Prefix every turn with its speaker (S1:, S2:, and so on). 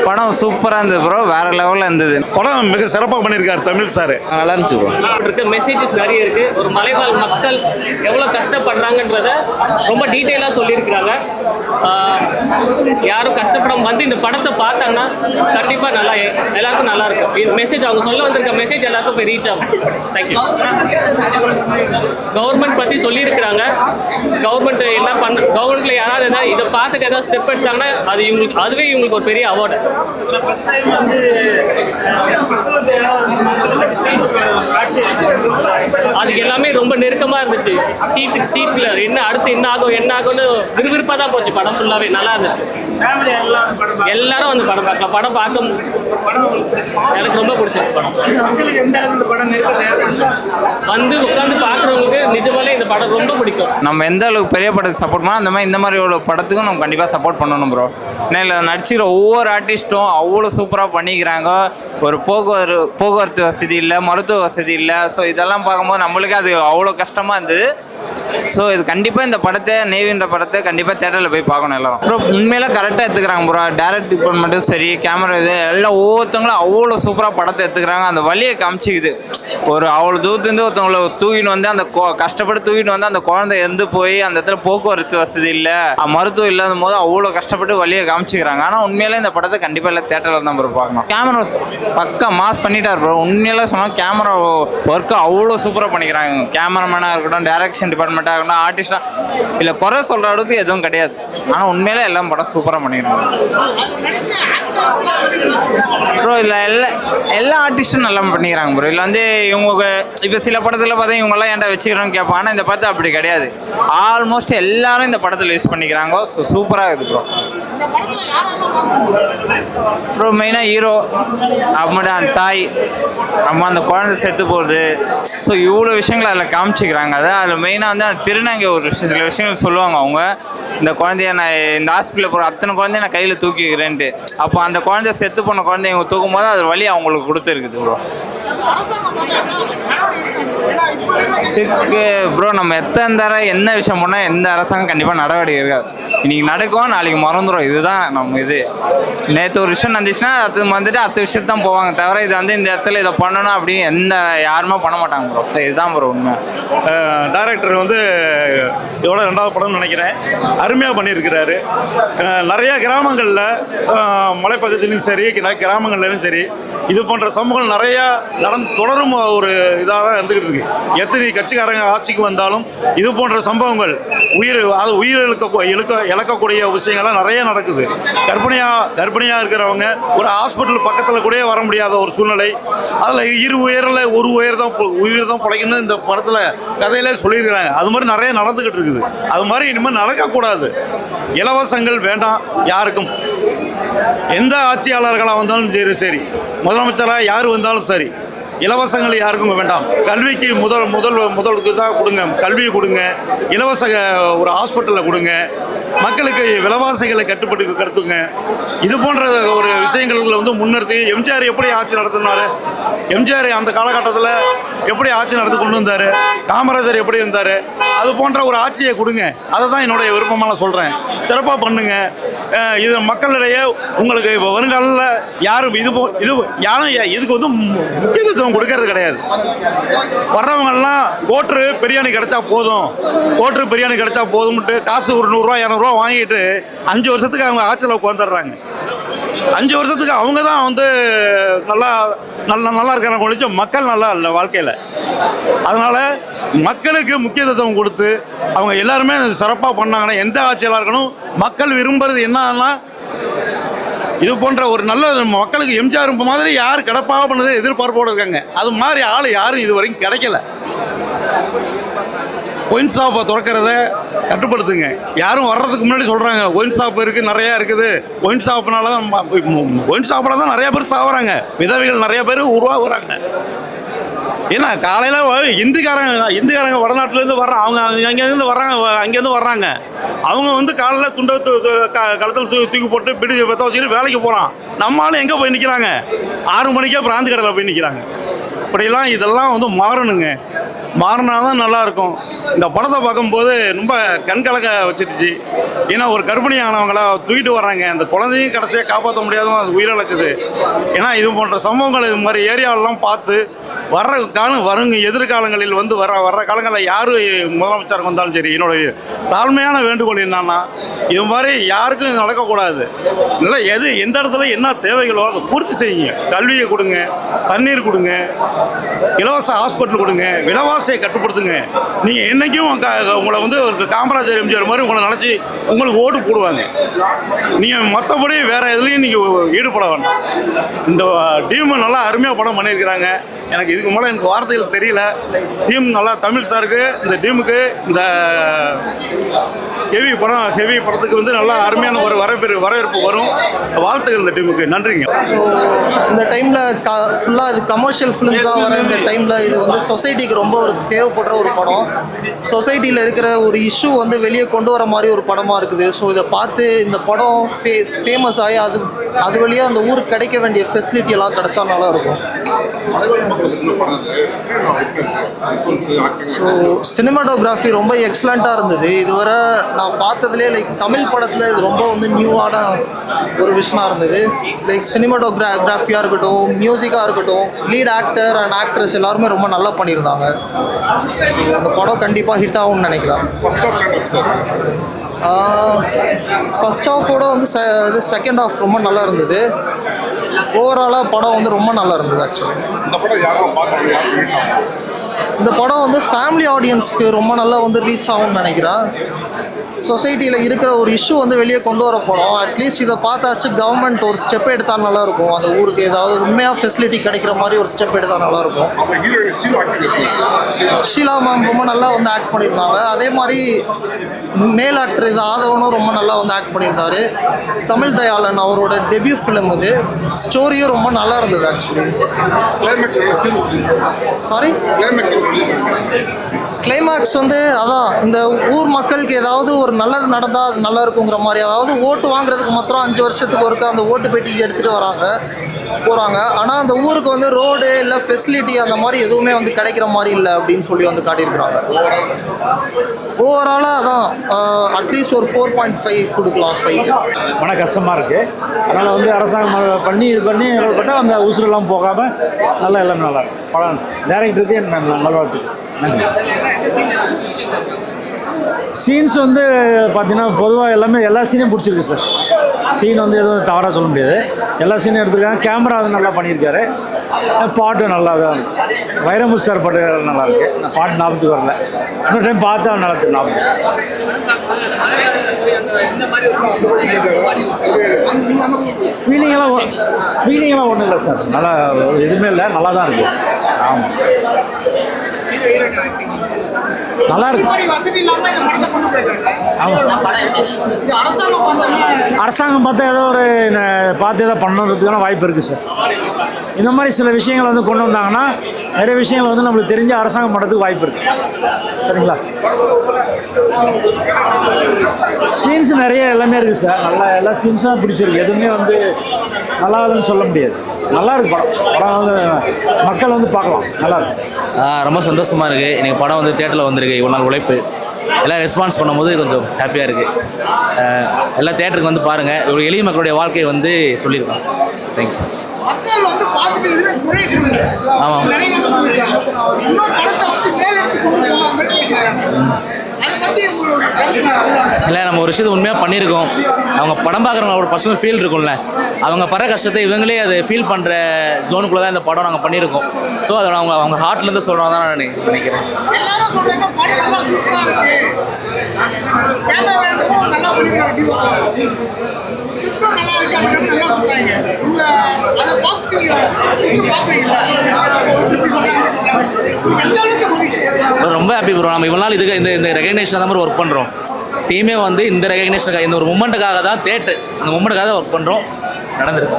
S1: படம் சூப்பராக இருந்தது ப்ரோ, வேற லெவலில் இருந்தது.
S2: படம் மிக சிறப்பாக பண்ணியிருக்காரு தமிழ் சார்.
S1: நல்லா இருந்துச்சு ப்ரோ.
S3: இருக்க மெசேஜஸ் நிறைய இருக்கு. ஒரு மலைவாழ் மக்கள் எவ்வளோ கஷ்டப்படுறாங்கன்றத ரொம்ப டீட்டெயிலாக சொல்லியிருக்கிறாங்க. யாரும் கஷ்டப்படாம வந்து இந்த படத்தை பார்த்தாங்கன்னா கண்டிப்பாக நல்லா எல்லாருக்கும் நல்லா இருக்கும். மெசேஜ் அவங்க சொல்ல வந்திருக்க மெசேஜ் எல்லாருக்கும் போய் ரீச் ஆகும். தேங்க்யூ. கவர்மெண்ட் பற்றி சொல்லியிருக்கிறாங்க. கவர்மெண்ட் என்ன பண்ண, கவர்மெண்ட்ல யாராவது ஏதாவது இதை பார்த்துட்டு ஏதாவது ஸ்டெப் எடுத்தாங்கன்னா அது இவங்களுக்கு, அதுவே இவங்களுக்கு ஒரு பெரிய அவார்டு. அதுக்கு எல்லாமே ரொம்ப நெருக்கமாக இருந்துச்சு. சீட்டில் என்ன அடுத்து என்ன ஆகும்னு விறுவிறுப்பாக தான் போச்சு. படம் ஃபுல்லாகவே நல்லா இருந்துச்சு. எல்லாரும் வந்து படம் பார்க்கலாம். படம் பார்க்க எனக்கு ரொம்ப பிடிச்சிருக்கு. படம் வந்து உட்காந்து பார்க்குறவங்களுக்கு நிஜமாலே இந்த படம் ரொம்ப பிடிக்கும்.
S1: நம்ம எந்த அளவுக்கு பெரிய படத்துக்கு சப்போர்ட் பண்ணோம், இந்த மாதிரி ஒரு படத்துக்கும் நம்ம கண்டிப்பாக சப்போர்ட் பண்ணணும் ப்ரோ. ஏன்னா இல்லை நடிச்சிக்கிற ஒவ்வொரு ஆர்டிஸ்ட்டும் அவ்வளோ சூப்பராக பண்ணிக்கிறாங்க. ஒரு போக்குவரத்து வசதி இல்லை, மருத்துவ வசதி இல்லை. ஸோ இதெல்லாம் பார்க்கும்போது நம்மளுக்கு அது அவ்வளோ கஷ்டமாக இருந்தது. ஸோ இது கண்டிப்பாக இந்த படத்தை, நேவின்ற படத்தை கண்டிப்பாக தேட்டரில் போய் பார்க்கணும் எல்லாரும். அப்புறம் உண்மையில கரெக்டாக எடுத்துக்கிறாங்க ப்ரோ. டேரக்ட் டிபார்ட்மெண்ட்டும் சரி, கேமரா இது எல்லாம் ஒவ்வொருத்தவங்களும் அவ்வளோ சூப்பராக படத்தை எடுத்துக்கிறாங்க. அந்த வழியை காமிச்சிக்குது. ஒரு அவ்வளோ தூரத்துலேருந்து ஒருத்தவங்களை தூக்கின்னு வந்து அந்த கஷ்டப்பட்டு தூக்கிட்டு வந்து அந்த குழந்தை இருந்து போய் அந்த இடத்துல போக்குவரத்து வசதி இல்லை, மருத்துவம் இல்லாத போது அவ்வளோ கஷ்டப்பட்டு வழியை காமிச்சிக்கிறாங்க. ஆனால் உண்மையிலே இந்த படத்தை கண்டிப்பாக இல்லை தேட்டரில் தான் ப்ரோ பார்க்கணும். கேமரா பக்கா மாஸ் பண்ணிட்டார் ப்ரோ. உண்மையில சொன்னால் கேமரா ஒர்க்கு அவ்வளோ சூப்பராக பண்ணிக்கிறாங்க. கேமராமேனாக இருக்கட்டும், டைரக்ஷன் டிபார்ட்மெண்ட்டாக இருக்கட்டும், ஆர்டிஸ்டாக இல்லை குறை சொல்கிற அளவுக்கு எதுவும் கிடையாது. ஆனால் உண்மையிலே எல்லாம் படம் சூப்பராக பண்ணிக்கிறாங்க ப்ரோ. இல்லை எல்லா ஆர்டிஸ்ட்டும் நல்லா பண்ணிக்கிறாங்க ப்ரோ. இல்லை வந்து இவங்க இப்போ சில படத்தில் பார்த்தா இவங்கெல்லாம் ஏன்டா வச்சுக்கிறோன்னு கேட்பாங்க. ஆனால் இந்த படத்தை அப்படி கிடையாது. ஆல்மோஸ்ட் எல்லாரும் இந்த படத்தில் யூஸ் பண்ணிக்கிறாங்க. ஸோ சூப்பராக இருக்குது ப்ரோ. ப்ரோ மெயினாக ஹீரோ, அம்மாட அந்த தாய், அம்மா அந்த குழந்தை செத்து போகுது. ஸோ இவ்வளோ விஷயங்கள் அதில் காமிச்சிக்கிறாங்க. அதில் மெயினாக வந்து அந்த திருநங்கை ஒரு சில விஷயங்கள் சொல்லுவாங்க. அவங்க இந்த குழந்தைய நான் இந்த ஹாஸ்பிட்டலில் போகிற அத்தனை குழந்தைய நான் கையில் தூக்கிக்கிறேன்ட்டு. அப்போ அந்த குழந்தைய செத்து போன குழந்தைய இவங்க தூக்கும் போது அது வழி அவங்களுக்கு கொடுத்துருக்குது ப்ரோ. ப்ரோ நம்ம எத்தனை தரம் என்ன விஷயம் பண்ணால் எந்த அரசாங்கம் கண்டிப்பாக நடவடிக்கை இருக்காது. இன்னைக்கு நடக்கும், நாளைக்கு மறந்துடும். இதுதான் நம்ம இது. நேற்று ஒரு விஷயம் நடந்துச்சுன்னா அது வந்துட்டு அடுத்த விஷயத்து தான் போவாங்க தவிர இது வந்து இந்த இடத்துல இதை பண்ணணும் அப்படின்னு யாருமே பண்ண மாட்டாங்க ப்ரோ. ஸோ இதுதான் ப்ரோ உண்மை.
S2: டைரக்டர் வந்து இதோட 2வது படம்னு நினைக்கிறேன். அருமையாக பண்ணியிருக்கிறாரு. நிறைய கிராமங்களில், மலைப்பகுதியிலும் சரி, கிராமங்கள்லையும் சரி, இது போன்ற சமூகம் நிறையா தொடரும் ஒரு இதாக தான் இருந்துக்கிட்டு இருக்கு. எத்தனை கட்சிக்காரங்க ஆட்சிக்கு வந்தாலும் இது போன்ற சம்பவங்கள் இழக்கக்கூடிய விஷயங்கள்லாம் நிறைய நடக்குது. கர்ப்பிணியாக இருக்கிறவங்க ஒரு ஹாஸ்பிட்டல் பக்கத்தில் கூட வர முடியாத ஒரு சூழ்நிலை. அதில் ஒரு உயிர் தான் பிழைக்கணும் இந்த படத்தில் கதையிலே சொல்லியிருக்கிறாங்க. அது மாதிரி நிறைய நடந்துக்கிட்டு இருக்குது. அது மாதிரி இனிமேல் நடக்கக்கூடாது. இலவசங்கள் வேண்டாம் யாருக்கும். எந்த ஆட்சியாளர்களாக வந்தாலும் சரி, முதலமைச்சராக யார் வந்தாலும் சரி, இலவசங்கள் யாருக்கும் வேண்டாம். கல்விக்கு முதலுக்கு தான் கொடுங்க. கல்வியை கொடுங்க, இலவச ஒரு ஹாஸ்பிட்டலை கொடுங்க, மக்களுக்கு விலைவாசிகளை கட்டுங்க. இது போன்ற ஒரு விஷயங்களில் வந்து முன்னிறுத்தி எம்ஜிஆர் எப்படி ஆட்சி நடத்தினார், எம்ஜிஆர் அந்த காலகட்டத்தில் எப்படி ஆட்சி நடத்தி கொண்டு வந்தார், காமராஜர் எப்படி இருந்தார், அது போன்ற ஒரு ஆட்சியை கொடுங்க. அதை தான் என்னுடைய விருப்பமாக நான் சொல்கிறேன். சிறப்பாக பண்ணுங்க. இது மக்களிடையே உங்களுக்கு இப்போ வருங்காலில் யாரும் யாரும் இதுக்கு வந்து முக்கியத்துவம் கொடுக்கறது கிடையாது. வர்றவங்கெல்லாம் கோட்ரு பிரியாணி கிடைச்சா போதும்ட்டு காசு ஒரு 100 ரூபா 200 ரூபா வாங்கிட்டு 5 வருஷத்துக்கு அவங்க ஆட்சியில் உட்காந்துடுறாங்க. 5 வருஷத்துக்கு அவங்க தான் வந்து நல்லா இருக்கிறாங்க ஒழிச்சு மக்கள் நல்லா இல்லை வாழ்க்கையில். அதனால் மக்களுக்கு முக்கியத்துவம் கொடுத்து அவங்க எல்லாருமே சிறப்பாக பண்ணாங்கன்னா எந்த ஆட்சியெல்லாம் இருக்கணும். மக்கள் விரும்புறது என்னன்னா இது போன்ற ஒரு நல்ல மக்களுக்கு எம்ஜிஆர் மாதிரி யார் கிடப்பாக பண்ணது எதிர்பார்ப்போடு இருக்காங்க. அது மாதிரி ஆள் யாரும் இது வரைக்கும் கிடைக்கல. ஒயின் ஷாப்பை திறக்கிறத கட்டுப்படுத்துங்க. யாரும் வர்றதுக்கு முன்னாடி சொல்கிறாங்க ஒயின் ஷாப் இருக்குது, நிறையா இருக்குது. ஒயின் ஷாப்னால தான் ஒயின் ஷாப்பில் தான் நிறையா பேர் சாகுறாங்க. விதவைகள் நிறைய பேர் உருவாகுறாங்க. ஏன்னா காலையில் இந்திக்காரங்க வடநாட்டிலேருந்து வர்றாங்க. அவங்க அங்கேருந்து வர்றாங்க. அவங்க வந்து காலையில் துண்டை களத்தில் தூக்கி போட்டு பிடி பற்ற வச்சுக்கிட்டு வேலைக்கு போகிறான். நம்மளாலும் எங்கே போய் நிற்கிறாங்க? 6 மணிக்கே பிராந்தி கடையில் போய் நிற்கிறாங்க. இப்படிலாம் இதெல்லாம் வந்து மாறணுங்க. மாறினா தான் நல்லாயிருக்கும். இந்த படத்தை பார்க்கும்போது ரொம்ப கண்கலக்க வச்சிருச்சு. ஏன்னா ஒரு கர்ப்பிணி ஆனவங்கள தூக்கிட்டு வர்றாங்க, அந்த குழந்தையும் கடைசியாக காப்பாற்ற முடியாதவங்க அது உயிரிழக்குது. ஏன்னா இது போன்ற சம்பவங்கள் இது மாதிரி ஏரியாவெல்லாம் பார்த்து வர்ற வருங்க எதிர்காலங்களில் வந்து வர்ற காலங்களில் யார் முதலமைச்சருக்கு வந்தாலும் சரி, என்னுடைய தாழ்மையான வேண்டுகோள் என்னன்னா, இது மாதிரி யாருக்கும் இது நடக்கக்கூடாது. இல்லை எந்த இடத்துல என்ன தேவைகளோ அதை பூர்த்தி செய்யுங்க. கல்வியை கொடுங்க, தண்ணீர் கொடுங்க, இலவச ஹாஸ்பிட்டல் கொடுங்க, விலைவாசியை கட்டுப்படுத்துங்க. நீங்கள் என்றைக்கும் உங்களை வந்து ஒரு காமராஜர் எம்ஜிஆர் மாதிரி உங்களை நினச்சி உங்களுக்கு ஓட்டு போடுவாங்க. நீங்கள் மற்றபடி வேறு எதுலேயும் நீங்கள் ஈடுபட வேண்டாம். இந்த டீம் நல்லா அருமையாக படம் பண்ணியிருக்கிறாங்க. எனக்கு இதுக்கு மேலே எனக்கு வார்த்தைகள் தெரியல. டீம் நல்லா, தமிழ் சாருக்கு இந்த டீமுக்கு இந்த ஹெவி படத்துக்கு வந்து நல்லா அருமையான ஒரு வரவேற்பு வரும். வாழ்த்துக்கள் இந்த டீமுக்கு. நன்றிங்க.
S4: ஸோ இந்த டைமில் ஃபுல்லாக இது கமர்ஷியல் ஃபிலிம்ஸாக வர இந்த டைமில் இது வந்து சொசைட்டிக்கு ரொம்ப ஒரு தேவைப்படுற ஒரு படம். சொசைட்டியில் இருக்கிற ஒரு இஷ்யூ வந்து வெளியே கொண்டு வர மாதிரி ஒரு படமாக இருக்குது. ஸோ இதை பார்த்து இந்த படம் ஃபேமஸ் ஆகி அது வழியாக அந்த ஊருக்கு கிடைக்க வேண்டிய ஃபெசிலிட்டி எல்லாம் கிடைச்சா நல்லா இருக்கும். ஸோ சினிமாட்டோகிராஃபி ரொம்ப எக்ஸலண்ட்டாக இருந்தது. இதுவரை நான் பார்த்ததுலேயே லைக் தமிழ் படத்தில் இது ரொம்ப வந்து நியூவான ஒரு விஷயமாக இருந்தது. லைக் சினிமாட்டோகிராஃபியாக இருக்கட்டும், மியூசிக்காக இருக்கட்டும், லீட் ஆக்டர் அண்ட் ஆக்ட்ரஸ் எல்லாருமே ரொம்ப நல்லா பண்ணியிருந்தாங்க. அந்த படம் கண்டிப்பாக ஹிட் ஆகும்னு நினைக்கிறேன். ஃபர்ஸ்ட் ஹாஃபோட வந்து இது செகண்ட் ஹாஃப் ரொம்ப நல்லா இருந்தது. ஓவராலாக படம் வந்து ரொம்ப நல்லா இருந்தது. ஆக்சுவலி இந்த படம் வந்து ஃபேமிலி ஆடியன்ஸ்க்கு ரொம்ப நல்லா வந்து ரீச் ஆகும்னு நினைக்கிறேன். சொசைட்டியில் இருக்கிற ஒரு இஷ்யூ வந்து வெளியே கொண்டு வர படம். அட்லீஸ்ட் இதை பார்த்தாச்சு கவர்மெண்ட் ஒரு ஸ்டெப் எடுத்தால் நல்லாயிருக்கும். அந்த ஊருக்கு ஏதாவது உண்மையாக ஃபெசிலிட்டி கிடைக்கிற மாதிரி ஒரு ஸ்டெப் எடுத்தால் நல்லாயிருக்கும். ஷீலா மேம் ரொம்ப நல்லா வந்து ஆக்ட் பண்ணியிருந்தாங்க. அதே மாதிரி மேல் ஆக்டர் இது ஆதவனும் ரொம்ப நல்லா வந்து ஆக்ட் பண்ணியிருந்தார். தமிழ் தயாளன் அவரோட டெபியூ ஃபிலிம் இது. ஸ்டோரியும் ரொம்ப நல்லா இருந்தது. ஆக்சுவலி சாரி கிளைமேக்ஸ் வந்து அதான் இந்த ஊர் மக்களுக்கு ஏதாவது ஒரு நல்லது நடந்தால் அது நல்லா இருக்குங்கிற மாதிரி, அதாவது ஓட்டு வாங்குறதுக்கு மாத்திரம் 5 வருஷத்துக்கு ஒருக்க அந்த ஓட்டு பெட்டி எடுத்துகிட்டு போகிறாங்க. ஆனால் அந்த ஊருக்கு வந்து ரோடு இல்லை ஃபெசிலிட்டி அந்த மாதிரி எதுவுமே வந்து கிடைக்கிற மாதிரி இல்லை அப்படின்னு சொல்லி வந்து காட்டியிருக்கிறாங்க. ஓவராலாக அதான் அட்லீஸ்ட் ஒரு 4.5 கொடுக்கலாம். 5
S5: மன கஷ்டமாக இருக்குது. அதனால் வந்து அரசாங்கம் பண்ணி பட்டால் அந்த உசுரெல்லாம் போகாமல் நல்லா எல்லாமே நல்லா இருக்கும். படம் டேரக்டருக்கு நல்வாழ்த்து. நன்றி. சீன்ஸ் வந்து பார்த்தீங்கன்னா பொதுவாக எல்லா சீனையும் பிடிச்சிருக்கு சார். சீன் வந்து எதுவும் தவறாக சொல்ல முடியாது. எல்லா சீனும் எடுத்துருக்காங்க. கேமரா வந்து நல்லா பண்ணியிருக்காரு. பாட்டும் நல்லா தான். வைரமுத்து சார் பாட்டு நல்லா இருக்கு. பாட்டு ஞாபகத்துக்கு வரல. இன்னொரு டைம் பார்த்தா நல்லா இருக்கு. ஞாபகம் ஃபீலிங்கெல்லாம் ஒன்றும் இல்லை சார். நல்லா எதுவுமே இல்லை, நல்லா தான் இருக்குது. ஆமாம், நல்லா இருக்கு. அரசாங்கம் பார்த்தா ஏதோ ஒரு பார்த்து ஏதோ பண்ணுறதுக்கான வாய்ப்பு இருக்குது சார். இந்த மாதிரி சில விஷயங்கள் வந்து கொண்டு வந்தாங்கன்னா நிறைய விஷயங்கள் வந்து நம்மளுக்கு தெரிஞ்சு அரசாங்கம் பண்ணுறதுக்கு வாய்ப்பு இருக்குது. சரிங்களா? சீன்ஸ் நிறைய எல்லாமே இருக்குது சார். நல்லா எல்லா சீன்ஸும் பிடிச்சிருக்கு. எதுவுமே வந்து நல்லா இல்லைன்னு சொல்ல முடியாது. நல்லா இருக்கு படம் வந்து மக்கள் வந்து பார்க்கலாம். நல்லா இருக்கு.
S6: ரொம்ப சந்தோஷமாக இருக்குது. எனக்கு படம் வந்து தேட்டரில் வந்திருக்கு. இவ்வளோ நாள் உழைப்பு எல்லாம் ரெஸ்பான்ஸ் பண்ணும்போது கொஞ்சம் ஹாப்பியாக இருக்குது. எல்லாம் தேட்டருக்கு வந்து பாருங்கள். ஒரு எளிய மக்களுடைய வாழ்க்கையை வந்து சொல்லியிருக்கோம். தேங்க்யூ. ஆமாம், இல்லை நம்ம ஒரு விஷயத்தை உண்மையாக பண்ணியிருக்கோம். அவங்க படம் பார்க்குறவங்க ஒரு பர்சனல் ஃபீல் இருக்கும்ல, அவங்க படுற கஷ்டத்தை இவங்களே அதை ஃபீல் பண்ணுற ஜோனுக்குள்ளே தான் இந்த படம் நாங்கள் பண்ணியிருக்கோம். ஸோ அதை அவங்க ஹார்ட்லேருந்து சொல்கிறோம் தான் நான் நினைக்கிறேன். ரொம்ப ஹாப்பி ப்ரோ. நம்ம இவ்வளோ நாள் இதுக்கு இந்த ரெகக்னேஷன் தான் மாதிரி ஒர்க் பண்ணுறோம். டீமே வந்து இந்த ரெகக்னேஷனுக்காக, இந்த ஒரு மூமெண்ட்டுக்காக தான், அந்த மூமெண்ட்டுக்காக தான் ஒர்க் பண்ணுறோம். நடந்திருக்கு.